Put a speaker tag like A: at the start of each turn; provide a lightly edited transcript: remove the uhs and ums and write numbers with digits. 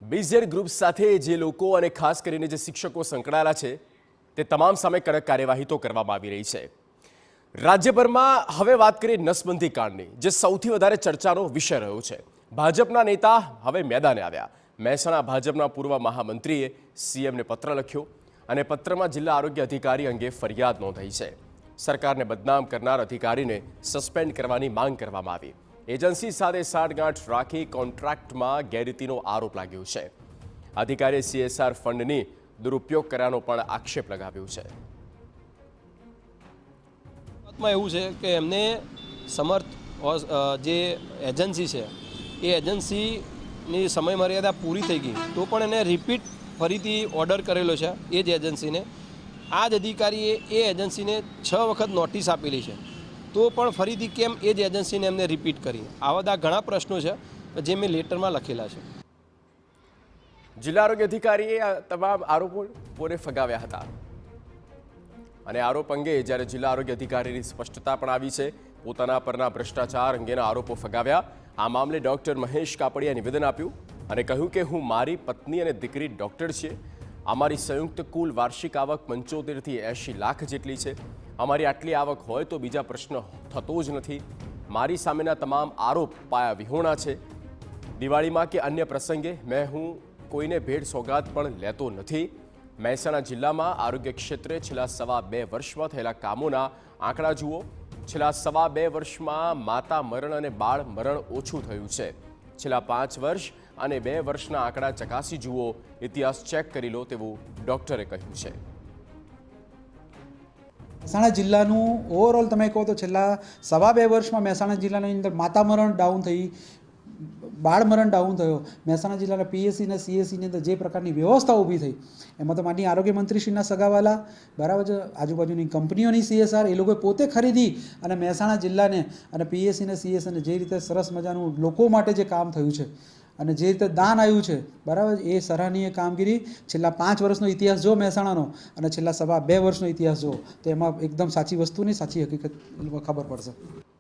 A: BZ group સાથે જે લોકો અને ખાસ કરીને જે શિક્ષકો સંકળાયેલા છે તે તમામ સામે કડક કાર્યવાહી તો કરવામાં આવી રહી છે। રાજ્યભરમાં હવે વાત કરીએ નસબંધી કાંડની, જે સૌથી વધારે ચર્ચાનો વિષય રહ્યો છે। ભાજપના નેતા હવે મેદાને આવ્યા। મહેસાણા ભાજપના પૂર્વ મહામંત્રીએ સીએમને પત્ર લખ્યો અને પત્રમાં જિલ્લા આરોગ્ય અધિકારી અંગે ફરિયાદ નોંધાઈ છે। સરકારને બદનામ કરનાર અધિકારીને સસ્પેન્ડ કરવાની માંગ કરવામાં આવી। એજન્સી સાથે સાઠગાંઠ રાખી કોન્ટ્રાક્ટમાં ગેરરીતિનો આરોપ લાગ્યો છે। અધિકારીએ સીએસઆર ફંડની દુરુપયોગ કર્યાનો પણ આક્ષેપ લગાવ્યો છે।
B: માં એવું છે કે એમને સમર્થ જે એજન્સી છે એ એજન્સીની સમયમર્યાદા પૂરી થઈ ગઈ તો પણ એને રિપીટ ફરીથી ઓર્ડર કરેલો છે એ જ એજન્સીને। આ જ અધિકારીએ એ એજન્સીને 6 વખત નોટિસ આપેલી છે તો પણ ફરીથી કેમ એ જ એજન્સીને એમને રિપીટ કરી? આવા બધા ઘણા પ્રશ્નો છે જે મેં લેટરમાં લખેલા છે।
A: જિલ્લા આરોગ્ય અધિકારીએ આ તમામ આરોપોને ફગાવ્યા હતા અને આરોપ અંગે જ્યારે જિલ્લા આરોગ્ય અધિકારીની સ્પષ્ટતા પણ આવી છે। પોતાના પરના ભ્રષ્ટાચાર અંગેના આરોપો ફગાવ્યા। આ મામલે ડોક્ટર મહેશ કાપડિયાએ નિવેદન આપ્યું અને કહ્યું કે હું મારી પત્ની અને દીકરી ડોક્ટર છીએ। અમારી સંયુક્ત કુલ વાર્ષિક આવક 75 થી 80 લાખ જેટલી છે। અમારી આટલી આવક હોય તો બીજા પ્રશ્ન થતો જ નથી। મારી સામેના તમામ આરોપ પાયા વિહોણા છે। દિવાળીમાં કે અન્ય પ્રસંગે હું કોઈને ભેટ સોગાદ પણ લેતો નથી। મહેસાણા જિલ્લામાં આરોગ્ય ક્ષેત્રે છેલ્લા 2.5 વર્ષમાં થયેલા કામોના આંકડા જુઓ। છેલ્લા 2.5 વર્ષમાં માતા મરણ અને બાળ મરણ ઓછું થયું છે। છેલ્લા 5 વર્ષ અને 2 વર્ષના આંકડા ચકાસી જુઓ, ઇતિહાસ ચેક કરી લો તેવું ડોક્ટરે કહ્યું છે।
C: મહેસાણા જિલ્લાનું ઓવરઓલ તમે કહો તો છેલ્લા 2.5 વર્ષમાં મહેસાણા જિલ્લાની અંદર માતા મરણ ડાઉન થઈ, બાળ મરણ ડાઉન થયો। મહેસાણા જિલ્લાના પીએસસી અને સીએસસીની અંદર જે પ્રકારની વ્યવસ્થા ઊભી થઈ એમાં તો માનનીય આરોગ્ય મંત્રીશ્રીના સગાવાલા બરાબર છે, આજુબાજુની કંપનીઓની સીએસઆર એ લોકોએ પોતે ખરીદી અને મહેસાણા જિલ્લાને અને પીએસસી અને સીએસસીને જે રીતે સરસ મજાનું લોકો માટે જે કામ થયું છે અને જે રીતે દાન આવ્યું છે બરાબર, એ સરાહનીય કામગીરી। છેલ્લા 5 વર્ષનો ઇતિહાસ જો મહેસાણાનો અને છેલ્લા 2.5 વર્ષનો ઇતિહાસ જો તો એમાં એકદમ સાચી વસ્તુની સાચી હકીકત ખબર પડશે।